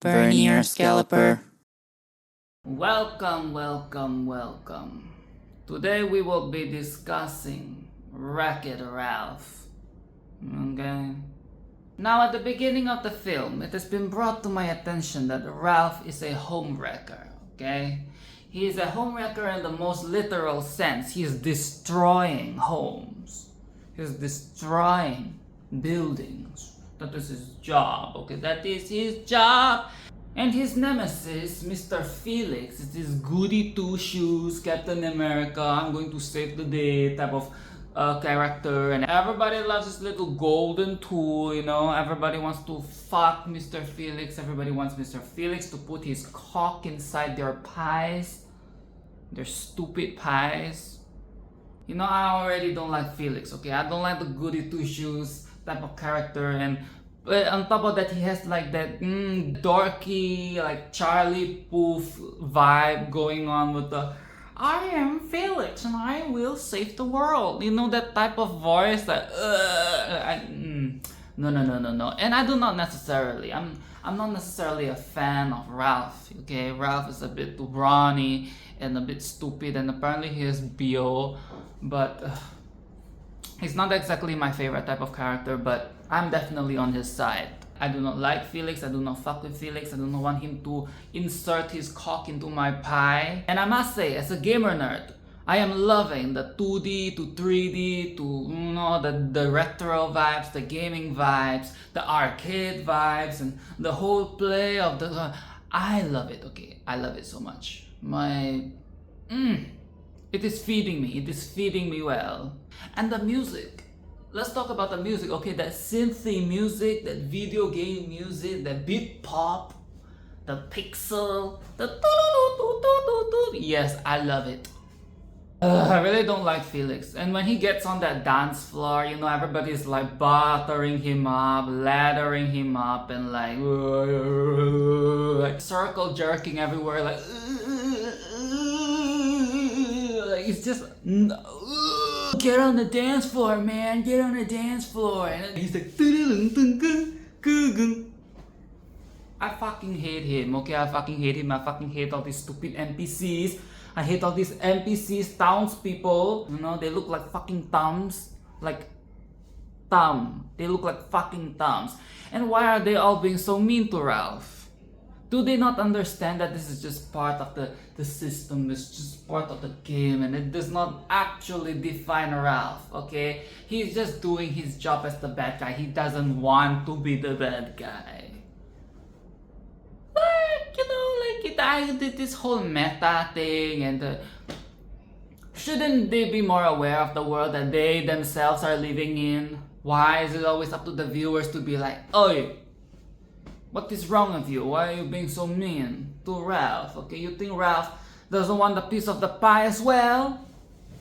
Vernier Scalloper. Welcome, welcome, welcome. Today we will be discussing Wreck-It Ralph. Okay? Now at the beginning of the film, it has been brought to my attention that Ralph is a homewrecker. Okay? He is a homewrecker in the most literal sense. He is destroying homes. He is destroying buildings. That is his job. Okay, that is his job. And his nemesis, Mr. Felix, is this goody two-shoes, Captain America, I'm going to save the day type of character. And everybody loves this little golden tool, you know. Everybody wants to fuck Mr. Felix. Everybody wants Mr. Felix to put his cock inside their pies. Their stupid pies. You know, I already don't like Felix, okay? I don't like the goody two-shoes type of character. And on top of that, he has like that dorky, like Charlie Puth vibe going on with the I am Felix and I will save the world. You know, that type of voice that no. And I do not necessarily. I'm not necessarily a fan of Ralph. Okay, Ralph is a bit too brawny and a bit stupid, and apparently he is BO, but he's not exactly my favorite type of character, but I'm definitely on his side. I do not like Felix, I do not fuck with Felix, I do not want him to insert his cock into my pie. And I must say, as a gamer nerd, I am loving the 2D to 3D to, you know, the retro vibes, the gaming vibes, the arcade vibes, and the whole play of the... I love it, okay? I love it so much. It is feeding me well. And the music. Let's talk about the music, okay? That synthy music, that video game music, that beat pop, the pixel, the yes, I love it. I really don't like Felix. And when he gets on that dance floor, you know, everybody's like buttering him up, lathering him up, and like circle jerking everywhere, like it's just get on the dance floor, man, get on the dance floor. And he's like I fucking hate him, okay? I fucking hate him. I fucking hate all these stupid NPCs. I hate all these NPCs, townspeople. You know, they look like fucking thumbs. Like thumb. They look like fucking thumbs. And why are they all being so mean to Ralph? Do they not understand that this is just part of the system, it's just part of the game, and it does not actually define Ralph, okay? He's just doing his job as the bad guy. He doesn't want to be the bad guy. But, you know, I did this whole meta thing, and shouldn't they be more aware of the world that they themselves are living in? Why is it always up to the viewers to be like, "Oi, what is wrong with you? Why are you being so mean to Ralph?" Okay, you think Ralph doesn't want a piece of the pie as well?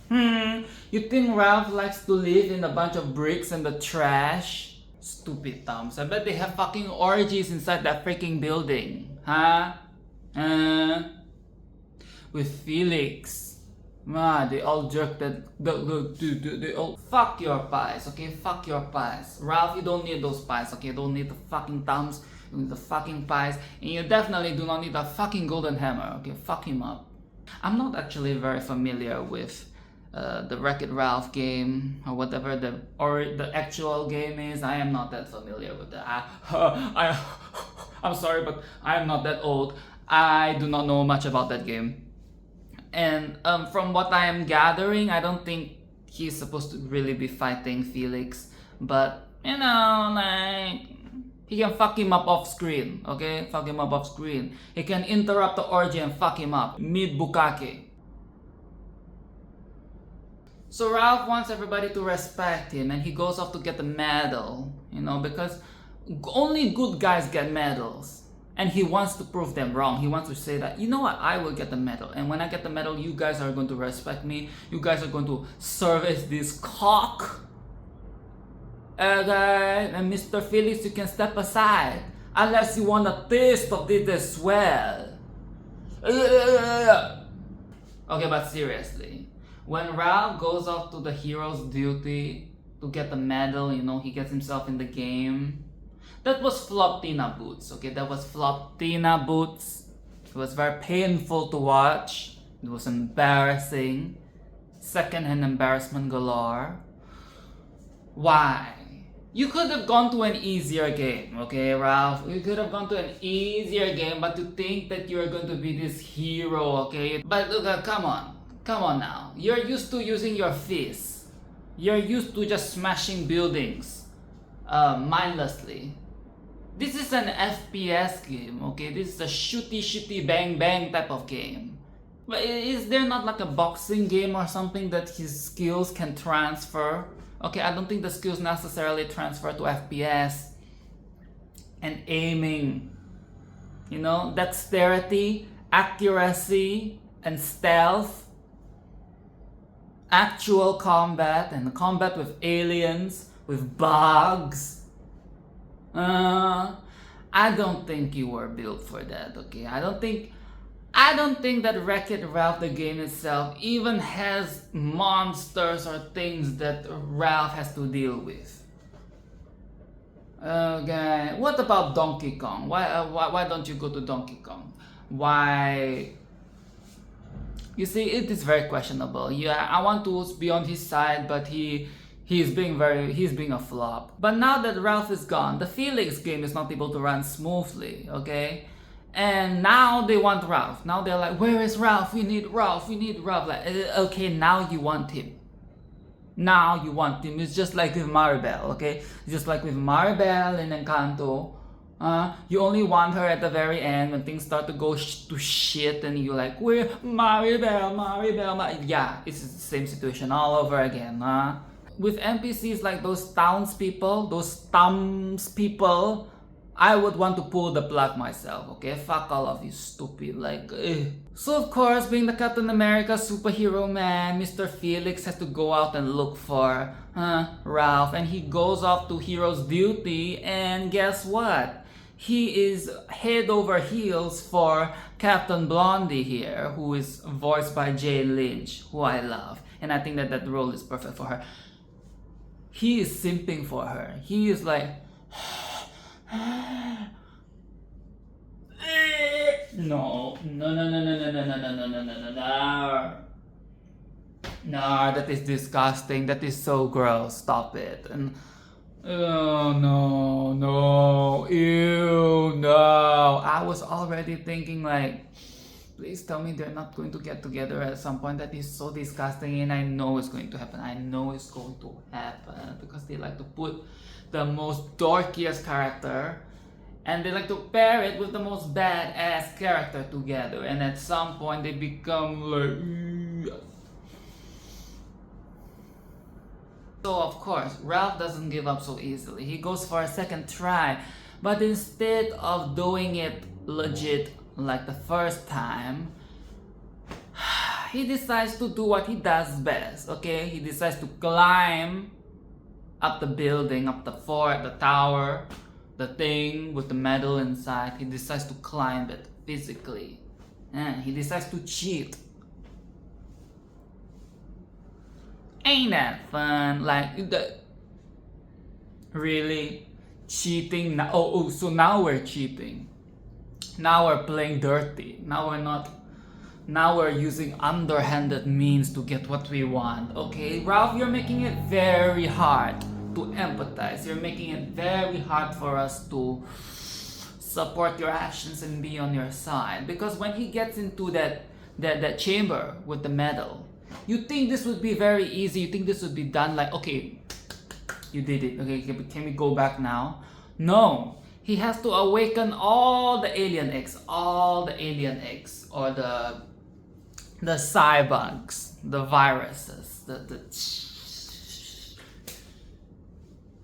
You think Ralph likes to live in a bunch of bricks and the trash? Stupid thumbs. I bet they have fucking orgies inside that freaking building. Huh? With Felix. They all jerk that. They all fuck your pies, okay? Fuck your pies. Ralph, you don't need those pies, okay? You don't need the fucking thumbs. You need the fucking pies, and you definitely do not need a fucking golden hammer, okay? Fuck him up. I'm not actually very familiar with the Wreck-It Ralph game or whatever the actual game is. I am not that familiar with that. I'm sorry, but I am not that old. I do not know much about that game. And from what I am gathering, I don't think he's supposed to really be fighting Felix, but you know, like, he can fuck him up off screen, okay? Fuck him up off screen. He can interrupt the orgy and fuck him up mid-bukkake. So Ralph wants everybody to respect him, and he goes off to get the medal, you know, because only good guys get medals. And he wants to prove them wrong. He wants to say that, you know what, I will get the medal. And when I get the medal, you guys are going to respect me. You guys are going to service this cock. And Mr. Felix, you can step aside. Unless you want a taste of this as well. Okay, but seriously. When Ralph goes off to the hero's duty to get the medal, you know, he gets himself in the game. That was flop Tina Boots, okay? That was flop Tina Boots. It was very painful to watch. It was embarrassing. Secondhand embarrassment galore. Why? You could have gone to an easier game, okay, Ralph? You could have gone to an easier game, but to think that you're going to be this hero, okay? But look, come on now. You're used to using your fists. You're used to just smashing buildings mindlessly. This is an FPS game, okay? This is a shooty bang bang type of game. But is there not like a boxing game or something that his skills can transfer? Okay, I don't think the skills necessarily transfer to FPS and aiming. You know, dexterity, accuracy, and stealth. Actual combat and combat with aliens, with bugs. I don't think you were built for that, okay? I don't think that Wreck-It Ralph, the game itself, even has monsters or things that Ralph has to deal with. Okay, what about Donkey Kong? Why don't you go to Donkey Kong? Why? You see, it is very questionable. Yeah, I want to be on his side, but he's being a flop. But now that Ralph is gone, the Felix game is not able to run smoothly, okay? And now they want Ralph. Now they're like, where is Ralph? We need Ralph. Like, okay, now you want him. It's just like with Maribel, okay? It's just like with Maribel in Encanto. You only want her at the very end when things start to go to shit and you're like, where? Maribel. Yeah, it's the same situation all over again, With NPCs like those Townspeople, those Thumbspeople, I would want to pull the plug myself, okay? Fuck all of you stupid, like, ugh. So of course, being the Captain America superhero man, Mr. Felix has to go out and look for Ralph, and he goes off to hero's duty, and guess what? He is head over heels for Captain Blondie here, who is voiced by Jane Lynch, who I love, and I think that role is perfect for her. He is simping for her. He is like, no, that is disgusting. That is so gross. Stop it. And oh no, ew, no. I was already thinking like, please tell me they're not going to get together at some point. That is so disgusting, and I know it's going to happen. Because they like to put the most dorkiest character and they like to pair it with the most badass character together, and at some point they become like, so of course Ralph doesn't give up so easily. He goes for a second try, but instead of doing it legit like the first time, he decides to do what he does best, okay? He decides to climb up the building, up the fort, the tower, the thing with the metal inside. He decides to climb it physically, and he decides to cheat. Ain't that fun? Like, really? Cheating? Oh, so now we're cheating. Now we're playing dirty. Now we're using underhanded means to get what we want, okay? Ralph, you're making it very hard to empathize. You're making it very hard for us to support your actions and be on your side. Because when he gets into that chamber with the metal, you think this would be very easy. You think this would be done like, okay, you did it. Okay, can we go back now? No. He has to awaken all the alien eggs, or the cybugs, the viruses,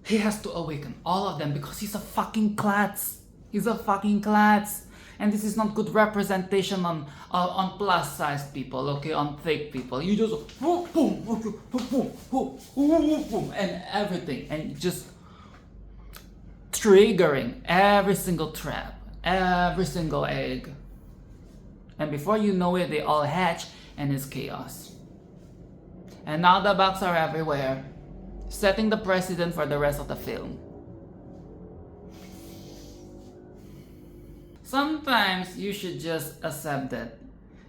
he has to awaken all of them because he's a fucking klutz. And this is not good representation on plus size people, okay, on fake people. You just boom, and everything, and just triggering every single trap, every single egg. And before you know it, they all hatch and it's chaos. And now the bugs are everywhere, setting the precedent for the rest of the film. Sometimes you should just accept that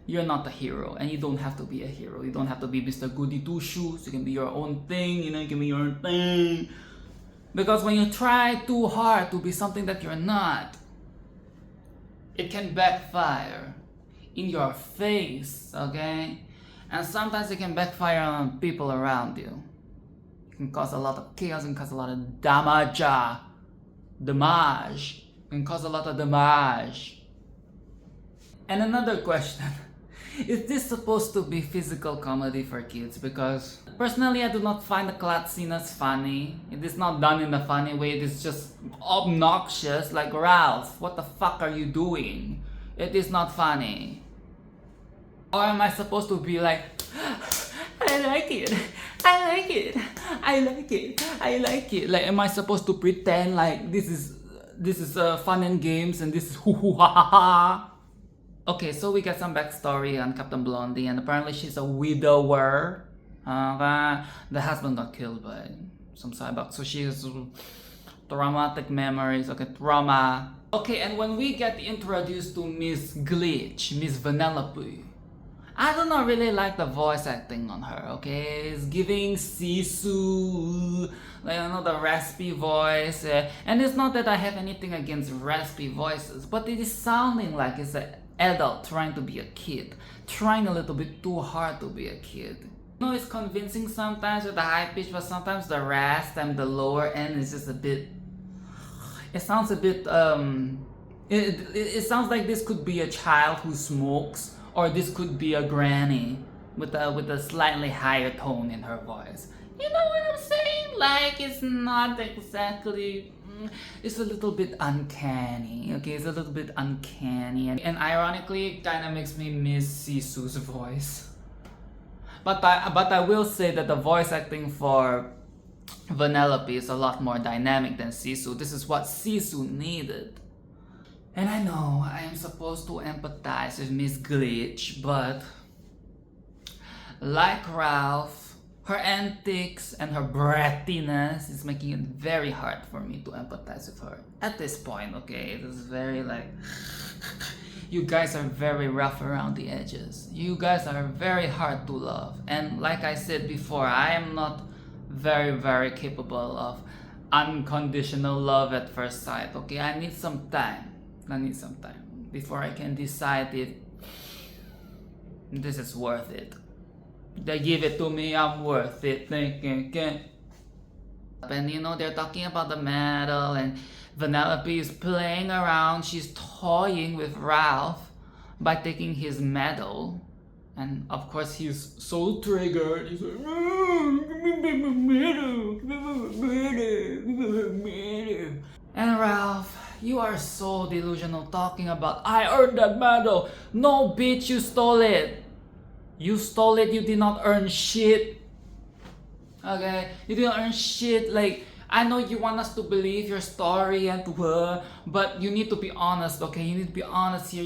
you're not a hero, and you don't have to be a hero. You don't have to be Mr. Goody Two Shoes. You can be your own thing, you can be your own thing. Because when you try too hard to be something that you're not, it can backfire in your face, okay? And sometimes it can backfire on people around you. It can cause a lot of chaos and cause a lot of damage. It can cause a lot of damage. And another question. Is this supposed to be physical comedy for kids? Because personally, I do not find the clat scene as funny. It is not done in a funny way. It is just obnoxious. Like, Ralph, what the fuck are you doing? It is not funny. Or am I supposed to be like, I like it, I like it, I like it, I like it? Like, am I supposed to pretend like this is fun and games and this is hoo hoo ha ha ha? Okay, so we get some backstory on Captain Blondie, and apparently she's a widower. The husband got killed by some cyborg, so she has traumatic memories. Okay, trauma. Okay, and when we get introduced to Miss Glitch, Miss Vanellope, I do not really like the voice acting on her. Okay, it's giving Sisu, like the raspy voice, and it's not that I have anything against raspy voices, but it is sounding like it's an adult trying to be a kid, trying a little bit too hard to be a kid. It's convincing sometimes with the high pitch, but sometimes the rasp and the lower end is just a bit. It sounds a bit. It sounds like this could be a child who smokes, or this could be a granny with a slightly higher tone in her voice. You know what I'm saying? Like, it's not exactly. It's a little bit uncanny, okay? It's a little bit uncanny, and ironically, it kind of makes me miss Sisu's voice. But I will say that the voice acting for Vanellope is a lot more dynamic than Sisu. This is what Sisu needed. And I know I am supposed to empathize with Miss Glitch, but like Ralph, her antics and her brattiness is making it very hard for me to empathize with her at this point, okay? It is very like, you guys are very rough around the edges. You guys are very hard to love. And like I said before, I am not very capable of unconditional love at first sight, okay? I need some time before I can decide if this is worth it. They give it to me, I'm worth it. And they're talking about the medal, and Vanellope is playing around. She's toying with Ralph by taking his medal. And of course he's so triggered. He's like, and Ralph, you are so delusional talking about, I earned that medal. No, bitch, you stole it. You stole it, you did not earn shit. Okay? You didn't earn shit. Like, I know you want us to believe your story and but you need to be honest, okay? You need to be honest here.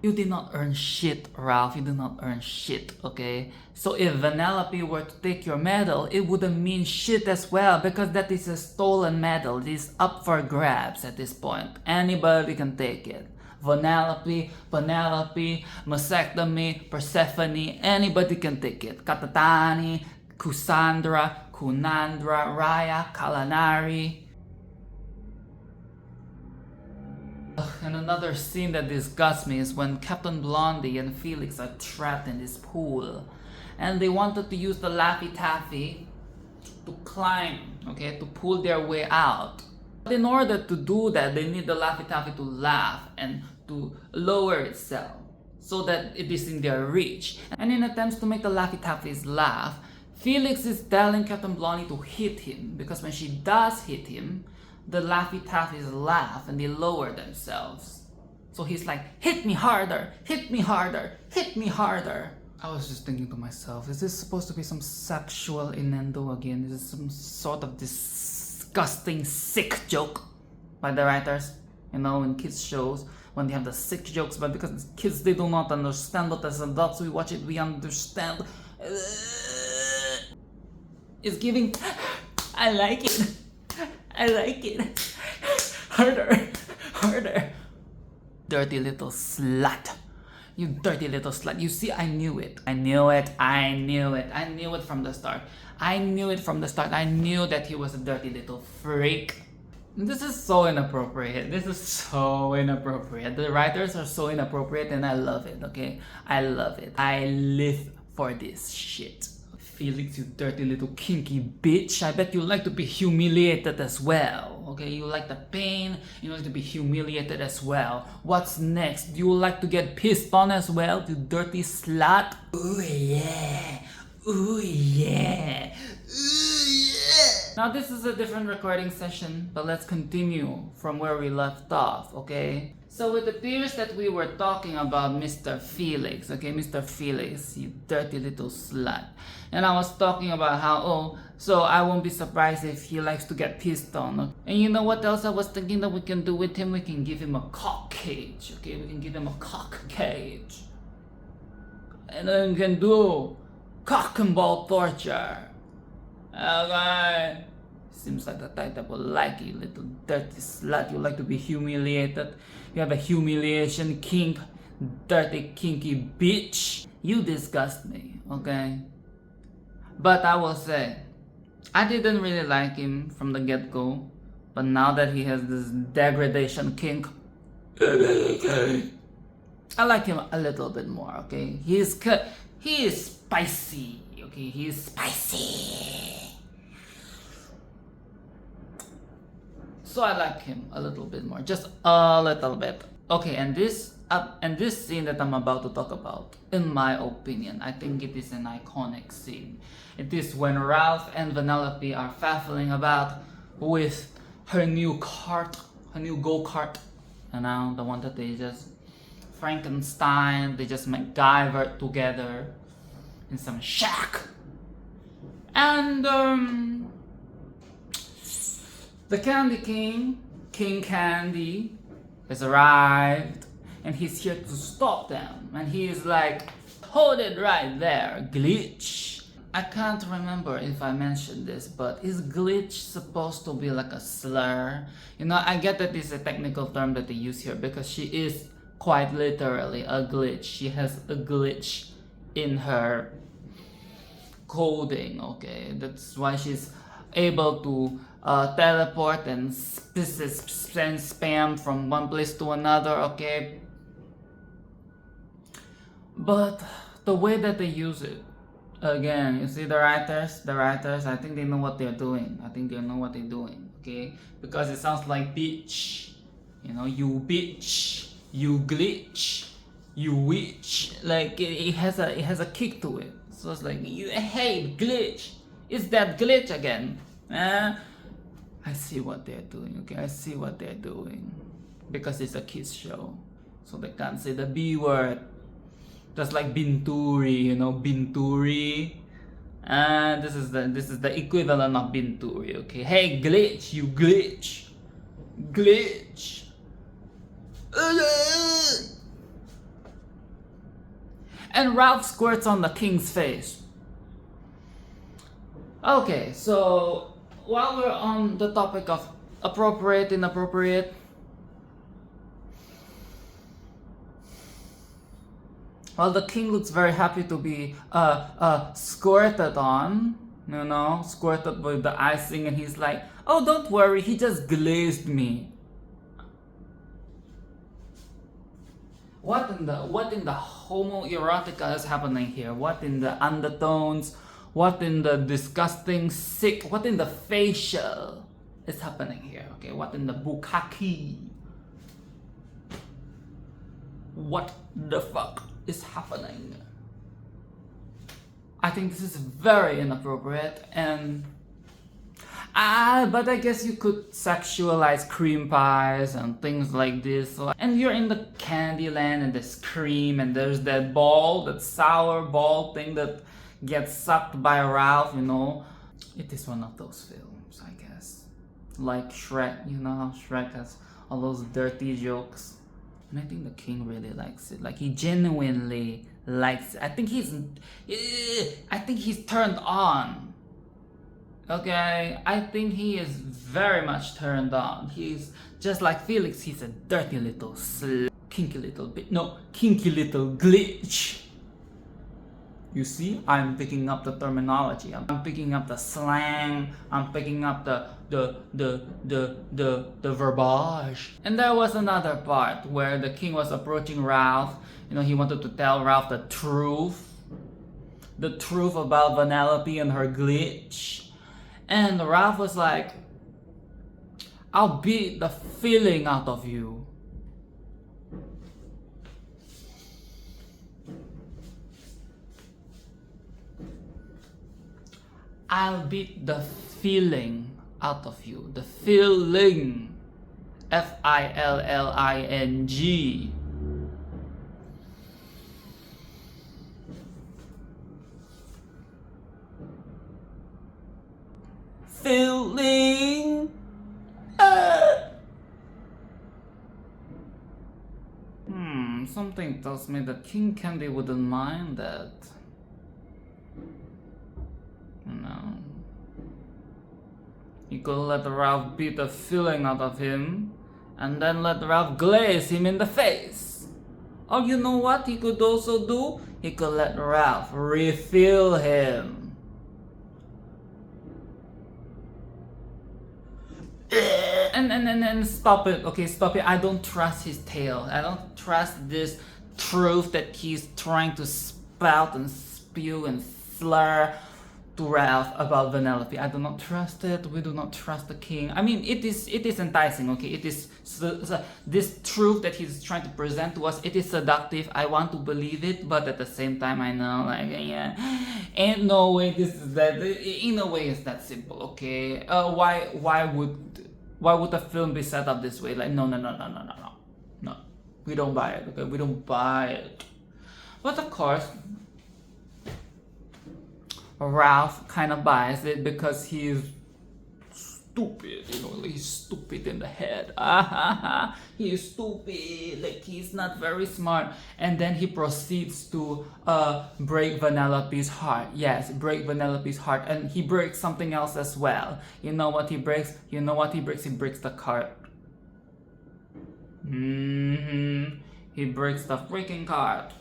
You did not earn shit, Ralph. You did not earn shit, okay? So if Vanellope were to take your medal, it wouldn't mean shit as well, because that is a stolen medal. It is up for grabs at this point. Anybody can take it. Vanellope, Mastectomy, Persephone, anybody can take it. Katatani, Cassandra, Kunandra, Raya, Kalanari. And another scene that disgusts me is when Captain Blondie and Felix are trapped in this pool, and they wanted to use the Laffy Taffy to climb, okay, to pull their way out. But in order to do that, they need the Laffy Taffy to laugh and to lower itself so that it is in their reach. And in attempts to make the Laffy Taffys laugh, Felix is telling Captain Blondie to hit him, because when she does hit him, the Laffy Taffys laugh and they lower themselves. So he's like, hit me harder, hit me harder, hit me harder. I was just thinking to myself, is this supposed to be some sexual innuendo again? Is this some sort of disgusting sick joke by the writers? In kids shows, when they have the sick jokes, but because kids, they do not understand, but as adults we watch it, we understand. It's giving, I like it. I like it. Harder. harder. Dirty little slut. You dirty little slut. You see, I knew it. I knew it. I knew it. I knew it from the start. I knew it from the start. I knew that he was a dirty little freak. This is so inappropriate. This is so inappropriate. The writers are so inappropriate and I love it, okay? I love it. I live for this shit. Felix, you dirty little kinky bitch. I bet you like to be humiliated as well, okay? You like the pain, you like to be humiliated as well. What's next? Do you like to get pissed on as well, you dirty slut? Ooh yeah, ooh yeah, ooh yeah. Now this is a different recording session, but let's continue from where we left off, okay? So it appears that we were talking about Mr. Felix, okay? Mr. Felix, you dirty little slut. And I was talking about how, so I won't be surprised if he likes to get pissed on. Okay? And you know what else I was thinking that we can do with him? We can give him a cock cage, okay? We can give him a cock cage. And then we can do cock and ball torture. Okay? Seems like the type that will like you, little dirty slut. You like to be humiliated. You have a humiliation kink, dirty kinky bitch. You disgust me, okay? But I will say, I didn't really like him from the get-go. But now that he has this degradation kink, I like him a little bit more, okay? He is spicy, okay? He is spicy. So I like him a little bit more, just a little bit. Okay, and this scene that I'm about to talk about, in my opinion, I think it is an iconic scene. It is when Ralph and Vanellope are faffling about with her new cart, her new go-kart, you know, the one that they just Frankenstein, they just MacGyver together in some shack. And the Candy King, King Candy, has arrived and he's here to stop them. And he is like, hold it right there, glitch. I can't remember if I mentioned this, but is glitch supposed to be like a slur? You know, I get that this is a technical term that they use here because she is quite literally a glitch. She has a glitch in her coding, okay? That's why she's able to teleport and send spam from one place to another, okay? But the way that they use it, again, you see the writers, I think they know what they're doing. I think they know what they're doing, okay? Because it sounds like bitch, you know, you bitch, you glitch, you witch. Like it has a kick to it. So it's like, hey, glitch, it's that glitch again. I see what they're doing, okay? I see what they're doing. Because it's a kids show, so they can't say the B word. Just like Binturi, you know, Binturi. This is the equivalent of Binturi, okay? Hey, glitch, you glitch. Glitch. And Ralph squirts on the king's face. Okay, so while we're on the topic of appropriate, inappropriate, well, the king looks very happy to be squirted on, you know, squirted with the icing, and he's like, oh, don't worry, he just glazed me. What in the homoerotica is happening here? What in the undertones? What in the disgusting sick? What in the facial is happening here? Okay, what in the bukkake? What the fuck is happening? I think this is very inappropriate, and but I guess you could sexualize cream pies and things like this. And you're in the candy land and there's cream and there's that ball, that sour ball thing that gets sucked by Ralph, you know. It is one of those films, I guess. Like Shrek, you know how Shrek has all those dirty jokes. And I think the king really likes it. Like, he genuinely likes it. I think he's turned on Okay, I think he is very much turned on. He's just like Felix, he's a dirty little kinky little glitch. You see, I'm picking up the terminology. I'm picking up the slang. I'm picking up the verbiage. And there was another part where the king was approaching Ralph. You know, he wanted to tell Ralph the truth about Vanellope and her glitch. And Ralph was like, I'll beat the feeling out of you. I'll beat the feeling out of you. The feeling. F-I-L-L-I-N-G. Feeling. Something tells me that King Candy wouldn't mind that. You know, he could let Ralph beat the feeling out of him and then let Ralph glaze him in the face. Or you know what he could also do? He could let Ralph refill him. And stop it, okay, stop it. I don't trust his tale. I don't trust this truth that he's trying to spout and spew and slur to Ralph about Vanellope. I do not trust it. We do not trust the king. I mean, it is enticing, okay? It is this truth that he's trying to present to us. It is seductive. I want to believe it, but at the same time, I know, like, yeah, ain't no way this is that. In a way, it's that simple, okay? Why would the film be set up this way? Like, no. We don't buy it, okay? We don't buy it. But of course, Ralph kind of buys it because he's stupid, you know, he's stupid in the head. He's stupid, like he's not very smart. And then he proceeds to break Vanellope's heart. Yes, break Vanellope's heart. And he breaks something else as well. You know what he breaks? He breaks the cart. He breaks the freaking cart.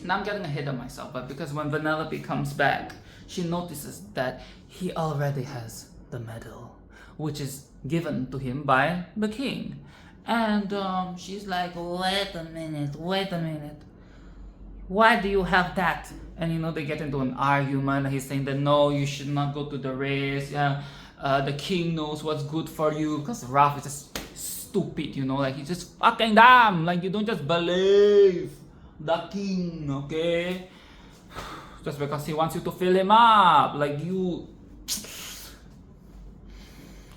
Now I'm getting ahead of myself, but because when Vanellope comes back, she notices that he already has the medal, which is given to him by the king. And she's like, wait a minute, why do you have that? And you know, they get into an argument. He's saying that no, you should not go to the race. The king knows what's good for you, because Ralph is just stupid, you know, like he's just fucking dumb. Like, you don't just believe the king, okay? Just because he wants you to fill him up, like you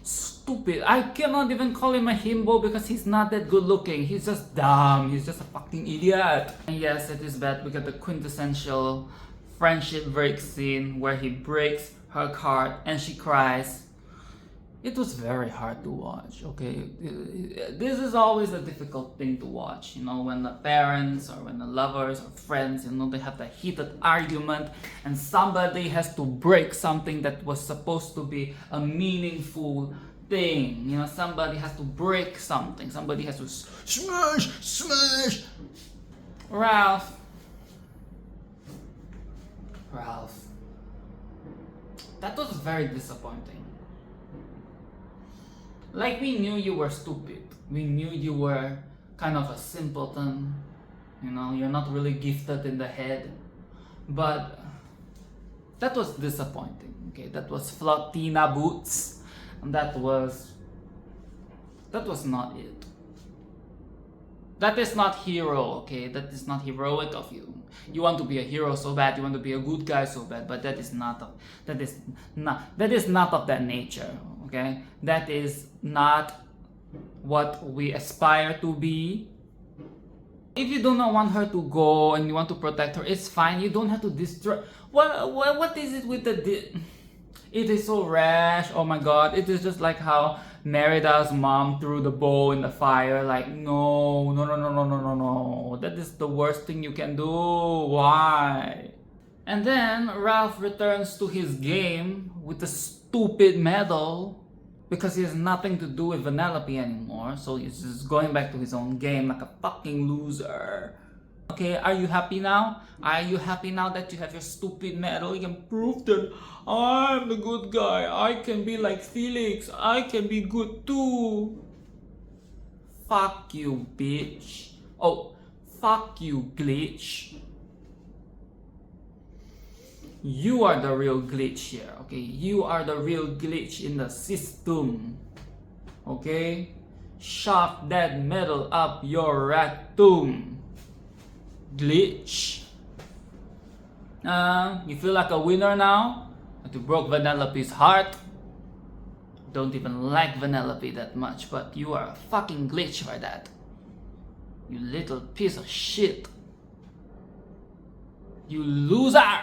stupid. I cannot even call him a himbo because he's not that good looking. He's just dumb. He's just a fucking idiot. And yes, it is bad. We got the quintessential friendship break scene where he breaks her heart and she cries. It was very hard to watch, okay? This is always a difficult thing to watch, you know, when the parents or when the lovers or friends, you know, they have the heated argument and somebody has to break something that was supposed to be a meaningful thing. You know, somebody has to break something. Somebody has to smash. Ralph. That was very disappointing. Like, we knew you were stupid. We knew you were kind of a simpleton. You know, you're not really gifted in the head. But that was disappointing. Okay, that was Flotina boots. And that was not it. That is not hero, okay? That is not heroic of you. You want to be a hero so bad, you want to be a good guy so bad, but that is not of that nature, okay? That is not what we aspire to be. If you do not want her to go and you want to protect her, it's fine. You don't have to destroy. What is it with the? It is so rash. Oh my god! It is just like how Merida's mom threw the bow in the fire. Like, no. That is the worst thing you can do. Why? And then Ralph returns to his game with the stupid medal because he has nothing to do with Vanellope anymore, so he's just going back to his own game like a fucking loser. Okay, are you happy now? Are you happy now that you have your stupid medal? You can prove that I'm the good guy. I can be like Felix. I can be good too. Fuck you, bitch. Oh, fuck you, glitch. You are the real glitch here, okay? You are the real glitch in the system, okay? Shove that medal up your rectum, glitch. You feel like a winner now? That you broke Vanellope's heart? Don't even like Vanellope that much, but you are a fucking glitch for that. You little piece of shit. You loser!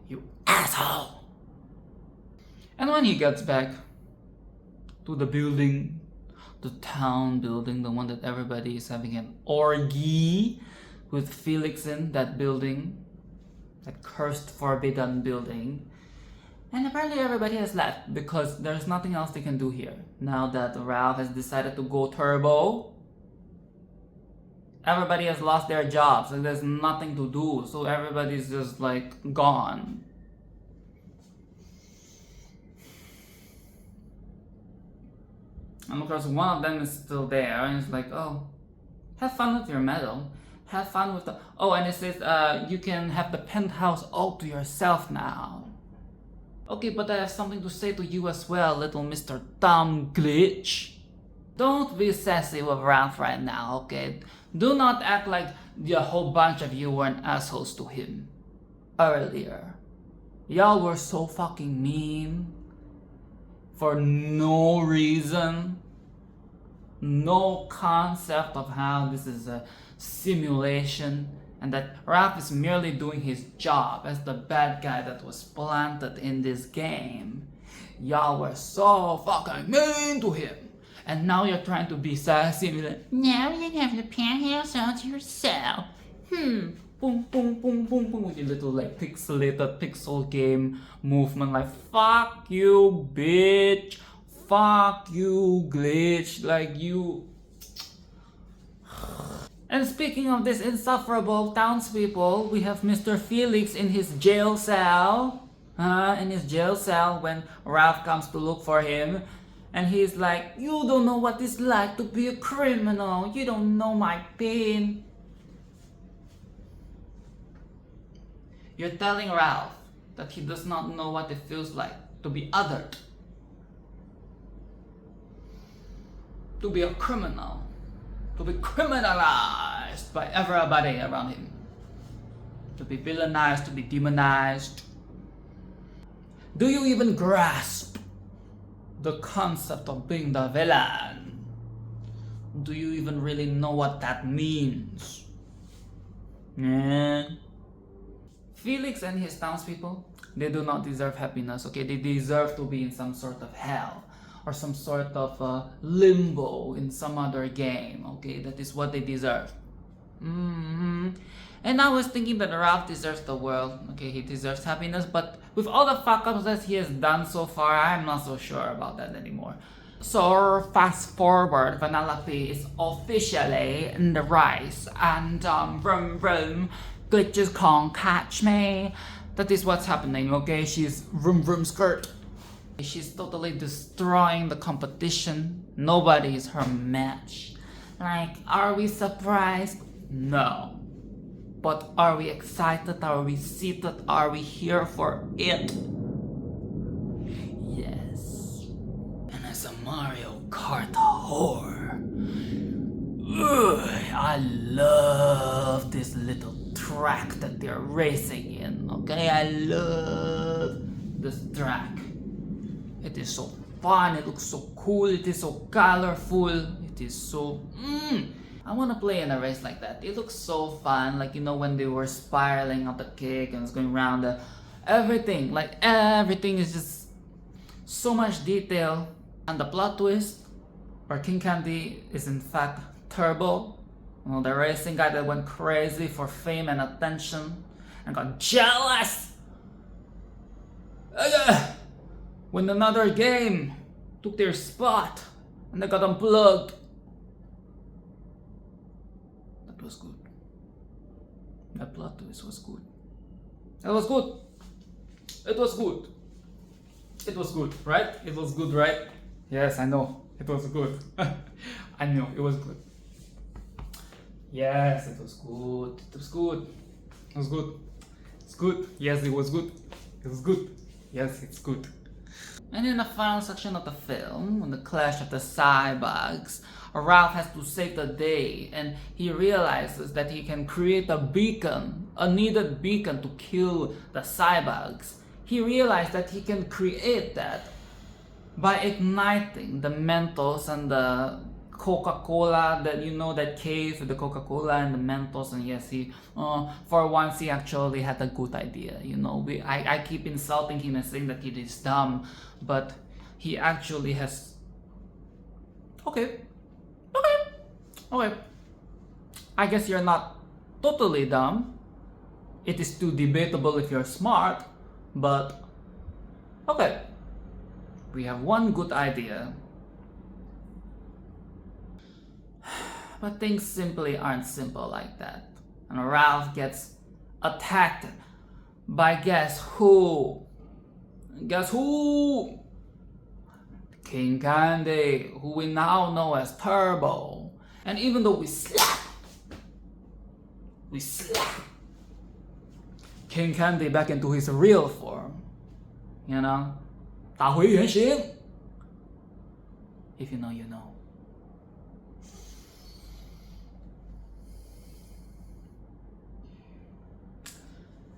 You asshole! And when he gets back to the building, the town building, the one that everybody is having an orgy with Felix in that building, that cursed forbidden building, and apparently everybody has left because there's nothing else they can do here. Now that Ralph has decided to go turbo, everybody has lost their jobs and there's nothing to do, so everybody's just like gone. And of course one of them is still there and it's like, oh, have fun with your medal. Have fun with the... Oh, and it says you can have the penthouse all to yourself now. Okay, but I have something to say to you as well, little Mr. Dumb Glitch. Don't be sassy with Ralph right now, okay? Do not act like the whole bunch of you weren't assholes to him earlier. Y'all were so fucking mean for no reason. No concept of how this is a simulation and that Ralph is merely doing his job as the bad guy that was planted in this game. Y'all were so fucking mean to him. And now you're trying to be sassy and be like, now you have the penthouse all to yourself. Boom, boom, boom, boom, boom, with your little like pixelated pixel game movement like, fuck you, bitch. Fuck you, glitch. Like you. And speaking of this insufferable townspeople, we have Mr. Felix in his jail cell. When Ralph comes to look for him. And he's like, you don't know what it's like to be a criminal. You don't know my pain. You're telling Ralph that he does not know what it feels like to be othered. To be a criminal. To be criminalized by everybody around him. To be villainized, to be demonized. Do you even grasp the concept of being the villain? Do you even really know what that means? Felix and his townspeople, they do not deserve happiness, okay? They deserve to be in some sort of hell or some sort of limbo in some other game, okay? That is what they deserve. And I was thinking that Ralph deserves the world, okay? He deserves happiness, but with all the fuck-ups that he has done so far, I'm not so sure about that anymore. So fast forward, Vanellope is officially in the race, and vroom vroom, glitches can't catch me. That is what's happening, okay? She's vroom vroom skirt. She's totally destroying the competition. Nobody is her match. Like, are we surprised? No. But are we excited? Are we seated? Are we here for it? Yes. And as a Mario Kart whore, I love this little track that they're racing in, okay? I love this track. It is so fun, it looks so cool, it is so colorful, it is so... I want to play in a race like that. It looks so fun, like, you know, when they were spiraling up the cake and it's going around everything, like everything is just so much detail. And the plot twist, where King Candy is in fact Turbo, you know, the racing guy that went crazy for fame and attention and got jealous When another game took their spot and they got unplugged. That was good. That plot twist was good. That was good. It was good. It was good, right? It was good, right? Yes, I know. It was good. I know, it was good. Yes, it was good. It was good. It was good. It's good. Yes, it was good. It was good. Yes, it's good. And in the final section of the film, when the clash of the cyborgs, Ralph has to save the day, and he realizes that he can create a beacon, a needed beacon to kill the cyborgs. He realized that he can create that by igniting the Mentos and the Coca-Cola, that you know, that case with the Coca-Cola and the Mentos. And yes, he for once he actually had a good idea. You know, I keep insulting him and saying that he is dumb, but he actually has. Okay. I guess you're not totally dumb. It is too debatable if you're smart, but okay. We have one good idea. But things simply aren't simple like that. And Ralph gets attacked by guess who? Guess who? King Candy, who we now know as Turbo. And even though we slap King Candy back into his real form, you know? 打回原形. If you know, you know.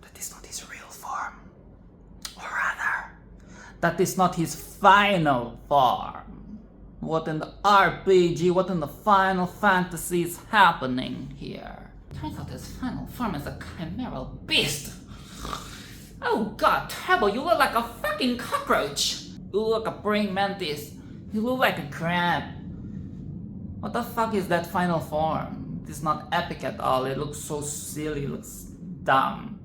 That is not his real form. Or rather, that is not his final form. What in the RPG, what in the Final Fantasy is happening here? Turns out his final form is a chimeral beast. Oh god, Turbo, you look like a fucking cockroach! You look like a praying mantis. You look like a crab. What the fuck is that final form? It is not epic at all. It looks so silly, it looks dumb.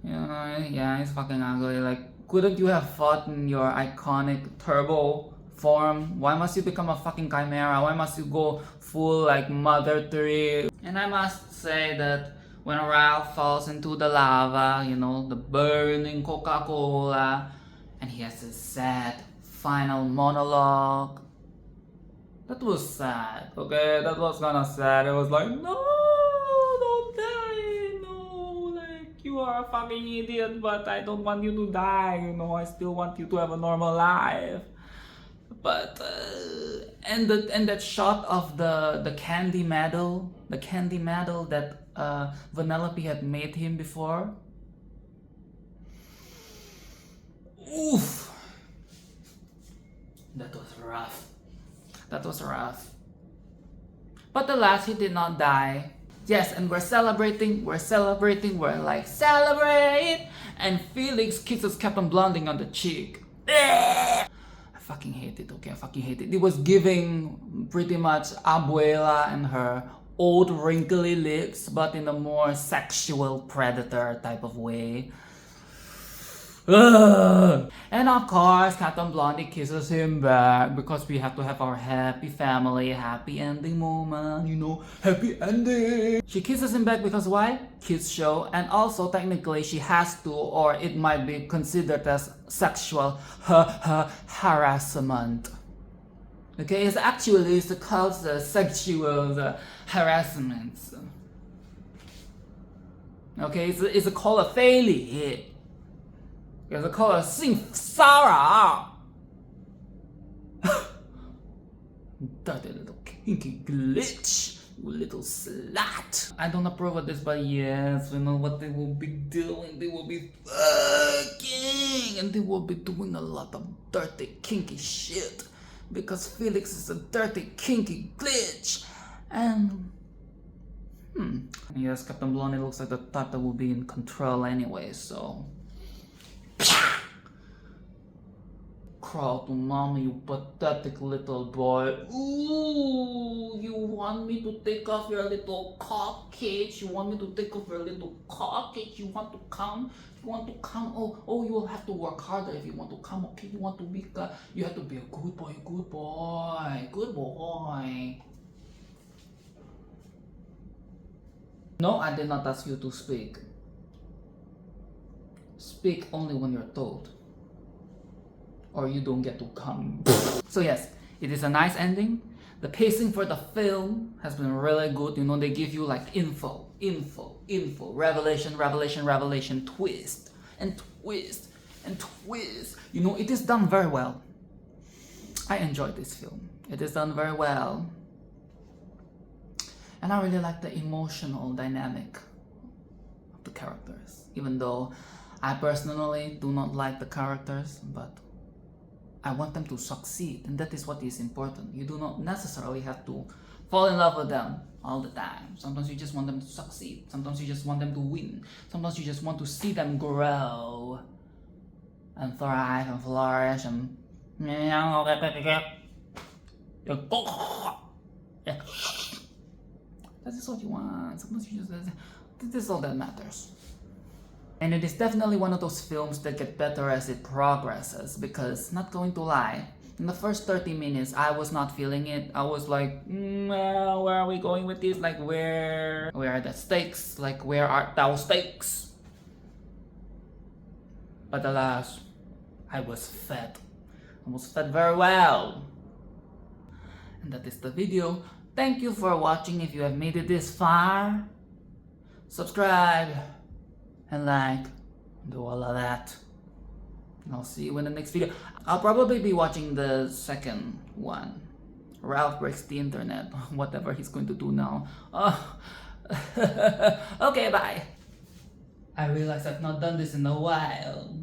You know, yeah, it's fucking ugly. Like, couldn't you have fought in your iconic Turbo form? Why must you become a fucking chimera? Why must you go full like Mother 3? And I must say that when Ralph falls into the lava, you know, the burning Coca-Cola, and he has a sad final monologue. That was sad, okay? That was kinda sad. It was like, no, don't die, no, like, you are a fucking idiot, but I don't want you to die, you know, I still want you to have a normal life. But, and that shot of the candy medal that Vanellope had made him before. Oof. That was rough. That was rough. But alas, he did not die. Yes, and we're celebrating, we're like, celebrate! And Felix kisses Captain Blondie on the cheek. I fucking hate it, okay? I fucking hate it. It was giving pretty much Abuela and her old wrinkly lips, but in a more sexual predator type of way. And of course, Captain Blondie kisses him back because we have to have our happy family, happy ending moment, you know, happy ending. She kisses him back because why? Kids show, and also technically she has to, or it might be considered as sexual harassment. Okay, it's called sexual harassment. Okay, it's called a failure. It's called a 性骚扰. Dirty little kinky glitch, you little slut. I don't approve of this, but yes, we know what they will be doing. They will be fucking, and they will be doing a lot of dirty kinky shit. Because Felix is a dirty kinky glitch. And yes, Captain Blondie looks like the type that will be in control anyway, so crawl to mommy, you pathetic little boy. Ooh, you want me to take off your little cockage? You want me to take off your little cockage? You want to come? You want to come? Oh, you will have to work harder if you want to come, okay? You want to be, you have to be a good boy, good boy, good boy. No, I did not ask you to speak. Speak only when you're told, or you don't get to come. So yes, it is a nice ending. The pacing for the film has been really good. You know, they give you like info, revelation, twist, and twist, and twist. You know, it is done very well. I enjoyed this film. It is done very well. And I really like the emotional dynamic of the characters, even though I personally do not like the characters, but I want them to succeed, and that is what is important. You do not necessarily have to fall in love with them all the time. Sometimes you just want them to succeed. Sometimes you just want them to win. Sometimes you just want to see them grow and thrive and flourish and that is what you want. Sometimes you just, this is all that matters. And it is definitely one of those films that get better as it progresses, because, not going to lie, in the first 30 minutes I was not feeling it. I was like, well, where are we going with this? Like, where are the stakes? Like, where art thou stakes? But alas, I was fed. I was fed very well. And that is the video. Thank you for watching. If you have made it this far, subscribe and like, do all of that. And I'll see you in the next video. I'll probably be watching the second one. Ralph breaks the internet. Whatever he's going to do now. Oh. Okay, bye. I realize I've not done this in a while.